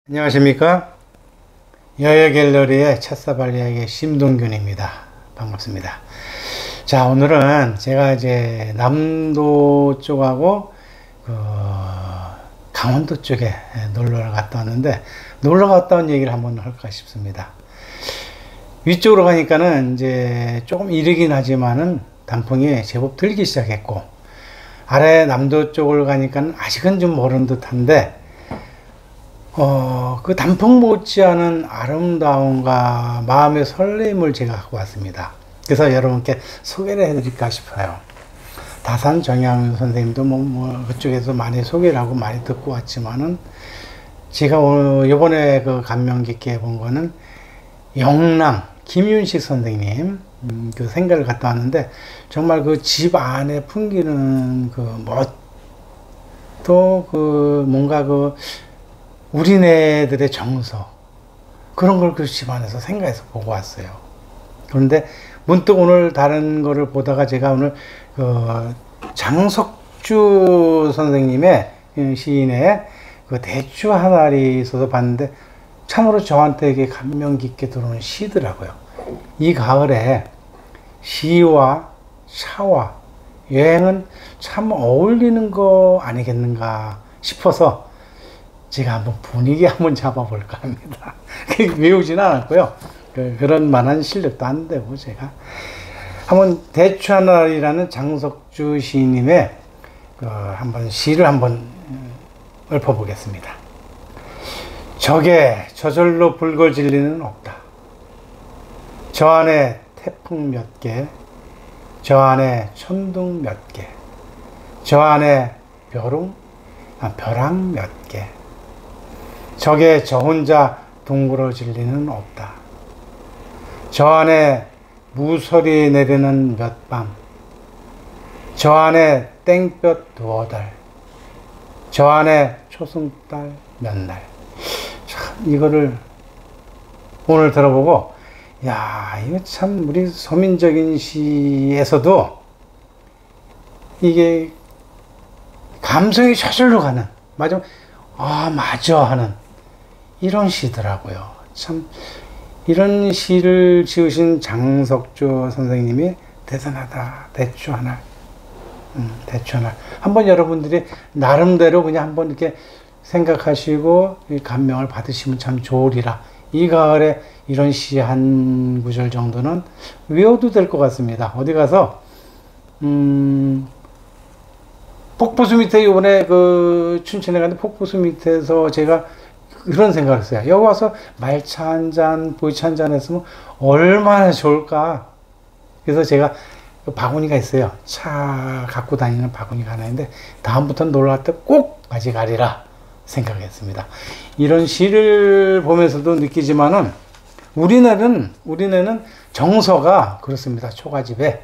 안녕하십니까? 여여갤러리의 찻사발 이야기의 심동균입니다. 반갑습니다. 자, 오늘은 제가 이제 남도 쪽하고 강원도 쪽에 놀러 갔다 왔는데, 놀러 갔다 온 얘기를 한번 할까 싶습니다. 위쪽으로 가니까는 이제 조금 이르긴 하지만은 단풍이 제법 들기 시작했고, 아래 남도 쪽을 가니까는 아직은 좀 멀은 듯한데, 그 단풍 못지않은 아름다움과 마음의 설렘을 제가 갖고 왔습니다. 그래서 여러분께 소개를 해드릴까 싶어요. 다산 정양 선생님도 그쪽에서 많이 소개를 하고 많이 듣고 왔지만은, 제가 이번에 감명 깊게 본 거는 영남 김윤식 선생님 그 생가를 갔다 왔는데, 정말 그 집 안에 풍기는 멋도 뭔가 우리네들의 정서, 그런 걸 그 집안에서 생각해서 보고 왔어요. 그런데 문득 오늘 다른 거를 보다가 제가 오늘 장석주 선생님의 시인의 대추 한 알이 있어서 봤는데, 참으로 저한테 이게 감명 깊게 들어오는 시더라고요. 이 가을에 시와 차와 여행은 참 어울리는 거 아니겠는가 싶어서 제가 한번 분위기 한번 잡아볼까 합니다. 외우지는 않았고요. 그런 만한 실력도 안 되고, 제가 한번 대추 한 알이라는 장석주 시인님의 한번 시를 한번 읊어보겠습니다. 적에 저절로 불거질 리는 없다. 저 안에 태풍 몇 개, 저 안에 천둥 몇 개, 저 안에 벼락 몇 개, 적에 저 혼자 둥그러질 리는 없다. 저 안에 무서리 내리는 몇 밤, 저 안에 땡볕 두어 달, 저 안에 초승달 몇 날. 참 이거를 오늘 들어보고, 야, 이거 참 우리 서민적인 시에서도 이게 감성이 저절로 가는, 맞아 하는 이런 시더라고요. 참 이런 시를 지으신 장석주 선생님이 대단하다. 대추 하나, 대추 하나. 한번 여러분들이 나름대로 그냥 한번 이렇게 생각하시고 감명을 받으시면 참 좋으리라. 이 가을에 이런 시 한 구절 정도는 외워도 될 것 같습니다. 어디 가서 폭포수 밑에, 이번에 춘천에 갔는데 폭포수 밑에서 제가 그런 생각을 했어요. 여기 와서 말차 한 잔, 보이차 한 잔 했으면 얼마나 좋을까. 그래서 제가 바구니가 있어요. 차 갖고 다니는 바구니가 하나 있는데, 다음부터는 놀러 갈 때 꼭 가져가리라 생각했습니다. 이런 시를 보면서도 느끼지만은, 우리네는 정서가 그렇습니다. 초가집에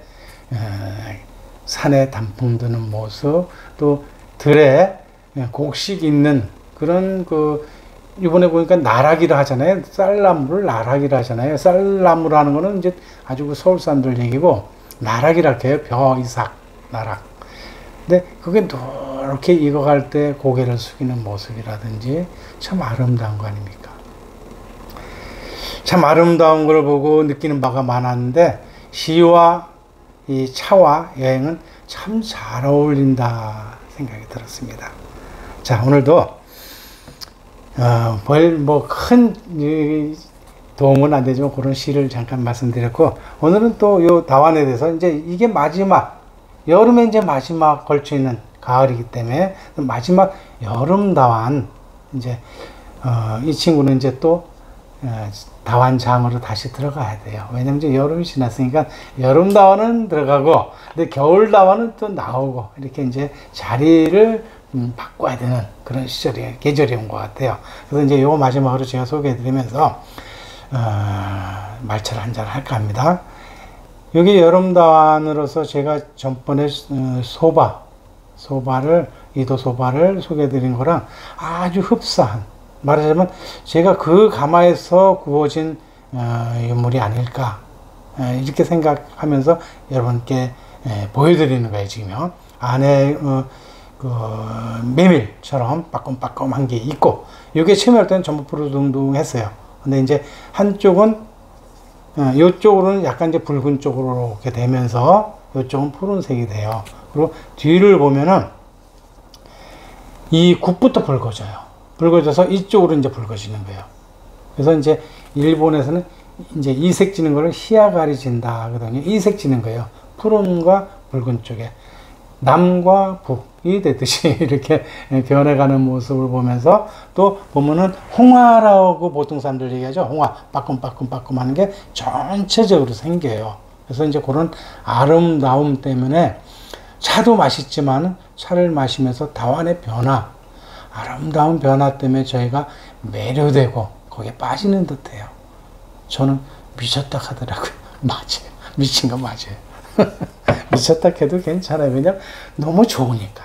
산에 단풍 드는 모습, 또 들에 곡식 있는 그런 이번에 보니까 나락이라 하잖아요. 쌀나무를 나락이라 하잖아요. 쌀나무라는 거는 이제 아주 서울 사람들 얘기고, 나락이라 해요. 벼, 이삭, 나락. 근데 그게 이렇게 익어갈 때 고개를 숙이는 모습이라든지 참 아름다운 거 아닙니까? 참 아름다운 걸 보고 느끼는 바가 많았는데, 시와 이 차와 여행은 참 잘 어울린다 생각이 들었습니다. 자, 오늘도 큰 도움은 안 되지만 그런 시를 잠깐 말씀드렸고, 오늘은 또 요 다완에 대해서, 이제 이게 마지막, 여름에 이제 마지막 걸쳐 있는 가을이기 때문에 마지막 여름 다완, 이제 이 친구는 이제 또 다완장으로 다시 들어가야 돼요. 왜냐면 이제 여름이 지났으니까 여름 다완은 들어가고, 근데 겨울 다완은 또 나오고, 이렇게 이제 자리를 바꿔야 되는 그런 계절이 온 것 같아요. 그래서 이제 요 마지막으로 제가 소개해드리면서 말차를 한잔 할까 합니다. 여기 여름다완으로서 제가 전번에 이도소바를 소개해드린 거랑 아주 흡사한, 말하자면 제가 그 가마에서 구워진 유물이 아닐까, 이렇게 생각하면서 여러분께 보여드리는 거예요. 지금요. 안에 그 메밀처럼 빠끔빠끔한 게 있고, 이게 처음에 할 때는 전부 푸르둥둥했어요. 근데 이제 한쪽은 이쪽으로는 약간 이제 붉은 쪽으로 이렇게 되면서 이쪽은 푸른색이 돼요. 그리고 뒤를 보면은 이 국부터 붉어져요. 붉어져서 이쪽으로 이제 붉어지는 거예요. 그래서 이제 일본에서는 이제 이색 지는 거를 히아가리 진다 하거든요. 이색 지는 거예요. 푸른과 붉은 쪽에 남과 북이 되듯이 이렇게 변해가는 모습을 보면서, 또 보면은 홍화라고 보통 사람들 얘기하죠. 홍화 빠끔빠끔 하는 게 전체적으로 생겨요. 그래서 이제 그런 아름다움 때문에 차도 맛있지만 차를 마시면서 다완의 변화, 아름다운 변화 때문에 저희가 매료되고 거기에 빠지는 듯해요. 저는 미쳤다 하더라고요. 맞아요. 미친 거 맞아요. 미쳤다 해도 괜찮아요. 왜냐면 너무 좋으니까.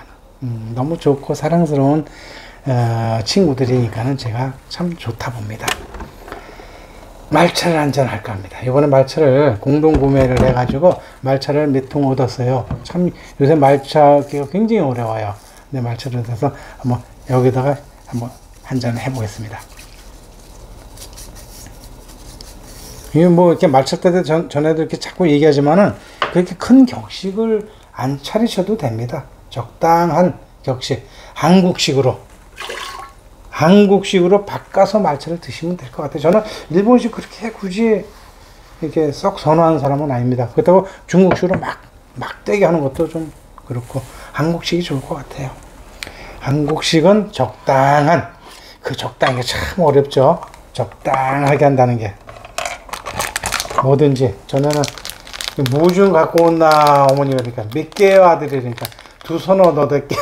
너무 좋고 사랑스러운 친구들이니까는 제가 참 좋다 봅니다. 말차를 한잔 할까 합니다. 이번에 말차를 공동 구매를 해가지고 말차를 몇 통 얻었어요. 참 요새 말차 굉장히 어려워요. 근데 말차를 얻어서 한번 여기다가 한번 한잔 해보겠습니다. 이게 뭐 이렇게 말차 때 전에도 이렇게 자꾸 얘기하지만은 그렇게 큰 격식을 안 차리셔도 됩니다. 적당한 격식, 한국식으로 바꿔서 말차를 드시면 될 것 같아요. 저는 일본식 그렇게 굳이 이렇게 썩 선호하는 사람은 아닙니다. 그렇다고 중국식으로 막대기 하는 것도 좀 그렇고, 한국식이 좋을 것 같아요. 한국식은 적당한, 그 적당한 게 참 어렵죠. 적당하게 한다는 게. 뭐든지, 전에는 무중 갖고 온나 어머니가 그러니까 몇 개의 아들이니까 두 손을 얻을게.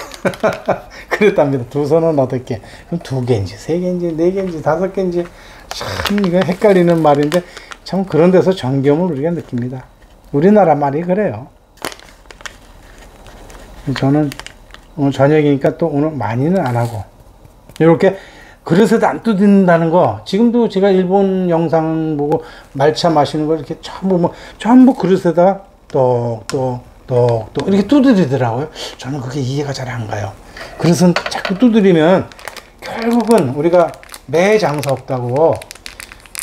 그랬답니다. 두 손을 얻을게. 그럼 두 개인지, 세 개인지, 네 개인지, 다섯 개인지, 참 이거 헷갈리는 말인데, 참 그런 데서 정겨움을 우리가 느낍니다. 우리나라 말이 그래요. 저는 오늘 저녁이니까 또 오늘 많이는 안 하고, 이렇게 그릇에도 안 두드린다는 거, 지금도 제가 일본 영상 보고 말차 마시는 거 이렇게 전부 그릇에다가 똑똑 이렇게 두드리더라고요. 저는 그게 이해가 잘 안 가요. 그릇은 자꾸 두드리면 결국은 우리가 매 장사 없다고,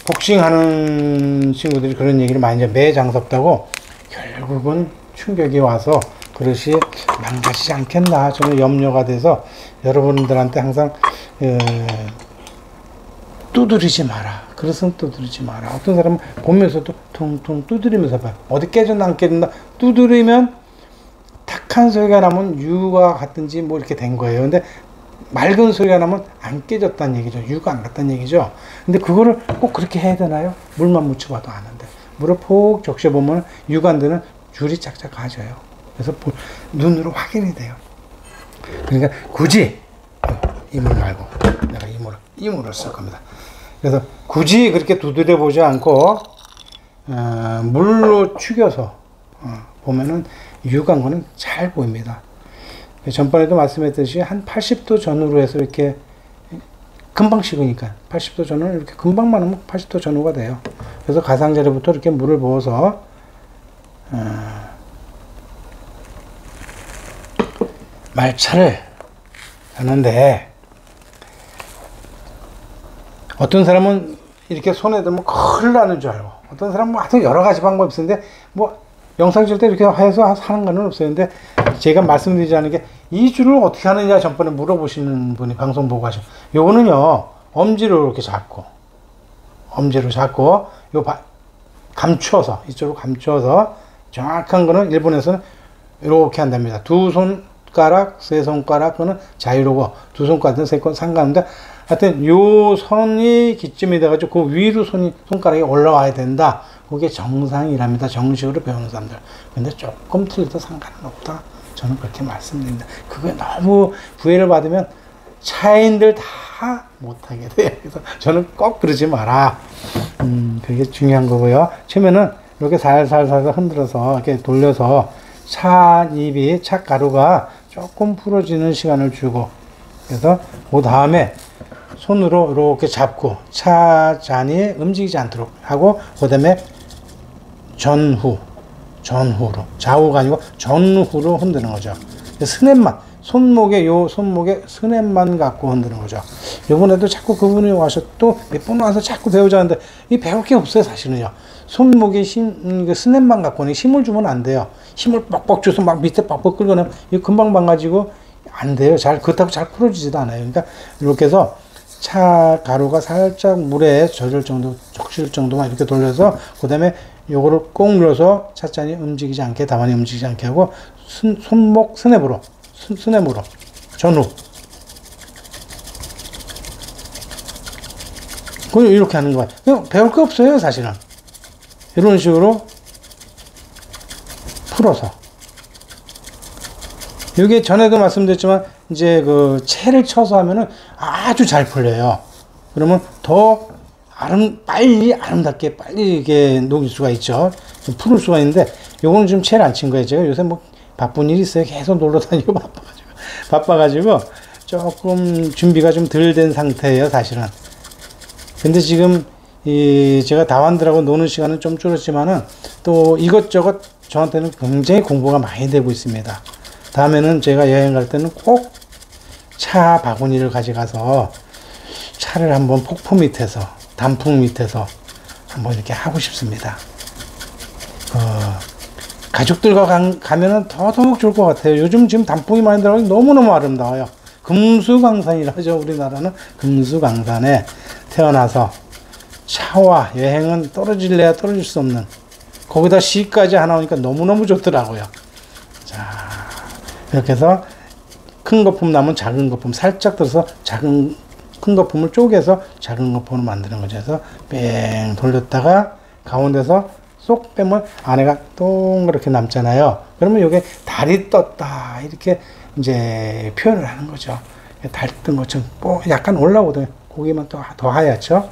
복싱하는 친구들이 그런 얘기를 많이 해요. 매 장사 없다고 결국은 충격이 와서 그릇이 망가지지 않겠나, 저는 염려가 돼서 여러분들한테 항상 두드리지 마라. 그릇은 두드리지 마라. 어떤 사람은 보면서도 퉁퉁 두드리면서 봐요. 어디 깨졌나 안 깨졌나 두드리면 탁한 소리가 나면 유가 갔든지 뭐 이렇게 된 거예요. 근데 맑은 소리가 나면 안 깨졌다는 얘기죠. 유가 안 갔다는 얘기죠. 근데 그거를 꼭 그렇게 해야 되나요? 물만 묻혀봐도 아는데. 물을 폭 적셔보면 유가 안 되는 줄이 짝짝 가져요. 그래서 눈으로 확인이 돼요. 그러니까 굳이 이물 말고 내가 이물을 쓸 겁니다. 그래서 굳이 그렇게 두드려 보지 않고 물로 축여서 보면은 유간 거는 잘 보입니다. 전번에도 말씀했듯이 한 80도 전후로 해서 이렇게 금방 식으니까 80도 전후는 이렇게 금방만 하면 80도 전후가 돼요. 그래서 가장자리부터 이렇게 물을 부어서 말차를 하는데, 어떤 사람은 이렇게 손에 들면 큰일 나는 줄 알고, 어떤 사람은 하여튼 여러 가지 방법이 있는데, 뭐 영상 찍을 때 이렇게 해서 하는 건 없어요. 근데 제가 말씀드리지 않은 게, 이 줄을 어떻게 하느냐 전번에 물어보시는 분이 방송 보고 하셔. 요거는요, 엄지로 이렇게 잡고, 감춰서, 이쪽으로 감춰서, 정확한 거는 일본에서는 이렇게 한답니다. 두 손가락, 세 손가락, 그거는 자유로워. 두 손가락은 세 손 상관없는데, 하여튼 요 선이 기점이 돼가지고 그 위로 손가락이 올라와야 된다. 그게 정상이랍니다. 정식으로 배우는 사람들. 근데 조금 틀려도 상관은 없다. 저는 그렇게 말씀드립니다. 그게 너무 구애를 받으면 차인들 다 못하게 돼요. 그래서 저는 꼭 그러지 마라. 그게 중요한 거고요. 처음에는 이렇게 살살 흔들어서 이렇게 돌려서 찻가루가 조금 풀어지는 시간을 주고, 그래서 그 다음에 손으로 이렇게 잡고 차잔이 움직이지 않도록 하고, 그 다음에 전후로, 좌우가 아니고 전후로 흔드는 거죠. 스냅만, 손목에 스냅만 갖고 흔드는 거죠. 요번에도 자꾸 그분이 와서 또 몇 번 와서 자꾸 배우자는데 이 배울 게 없어요, 사실은요. 손목에 그 스냅만 갖고는 힘을 주면 안 돼요. 힘을 빡빡 줘서 막 밑에 빡빡 끌거나 이 금방 망가지고 안 돼요. 그렇다고 잘 풀어지지도 않아요. 그러니까 이렇게 해서 차 가루가 살짝 물에 젖을 정도, 적실 정도만 이렇게 돌려서 그 다음에 요거를 꼭 눌러서 찻잔이 움직이지 않게, 다만이 움직이지 않게 하고 손목 스냅으로 전후 그걸 이렇게 하는 거예요. 그냥 배울 거 없어요, 사실은. 이런 식으로 풀어서. 이게 전에도 말씀드렸지만 이제 그 채를 쳐서 하면은 아주 잘 풀려요. 그러면 더 빨리 아름답게 빨리 이게 녹일 수가 있죠. 풀을 수가 있는데 요거는 지금 채를 안 친 거예요. 제가 요새 뭐 바쁜 일이 있어요. 계속 놀러 다니고 바빠가지고 조금 준비가 좀 덜 된 상태예요, 사실은. 근데 지금 제가 다완들하고 노는 시간은 좀 줄었지만은 또 이것저것 저한테는 굉장히 공부가 많이 되고 있습니다. 다음에는 제가 여행 갈 때는 꼭 차 바구니를 가져가서 차를 한번 폭포 밑에서, 단풍 밑에서 한번 이렇게 하고 싶습니다. 가족들과 가면은 더더욱 좋을 것 같아요. 요즘 지금 단풍이 많이 들어가서 너무너무 아름다워요. 금수강산이라 하죠. 우리나라는 금수강산에 태어나서 차와 여행은 떨어질래야 떨어질 수 없는, 거기다 시까지 하나 오니까 너무너무 좋더라고요. 자, 이렇게 해서 큰 거품 남은 작은 거품 살짝 들어서 큰 거품을 쪼개서 작은 거품을 만드는 거죠. 그래서 뺑 돌렸다가 가운데서 쏙 빼면 안에가 동그랗게 남잖아요. 그러면 이게 달이 떴다 이렇게 이제 표현을 하는 거죠. 달 뜬 것처럼 뭐 약간 올라오거든요. 고기만 또 더 하얗죠.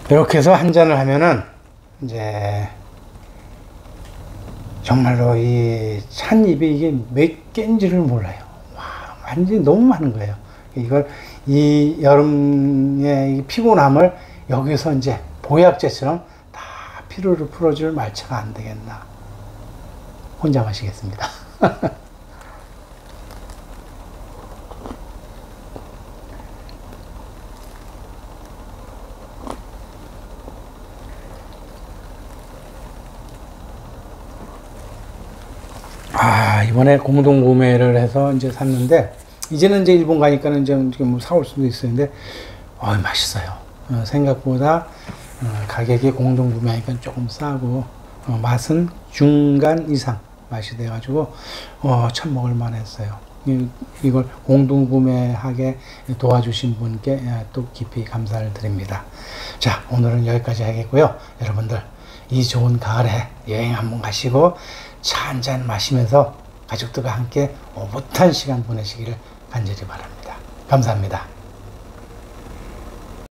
이렇게 해서 한 잔을 하면은 이제 정말로 이 찻잎이 이게 몇 개인지를 몰라요. 와, 완전히 너무 많은 거예요. 이걸 이 여름의 이 피곤함을 여기서 이제 보약제처럼 다 피로를 풀어줄 말차가 안 되겠나. 혼자 마시겠습니다. 이번에 공동 구매를 해서 이제 샀는데, 이제는 이제 일본 가니까는 이제 뭐 사올 수도 있었는데, 맛있어요. 생각보다 가격이 공동 구매하니까 조금 싸고, 맛은 중간 이상 맛이 돼가지고, 참 먹을만 했어요. 이걸 공동 구매하게 도와주신 분께 또 깊이 감사를 드립니다. 자, 오늘은 여기까지 하겠고요. 여러분들, 이 좋은 가을에 여행 한번 가시고, 차 한잔 마시면서 가족들과 함께 오붓한 시간 보내시기를 간절히 바랍니다. 감사합니다.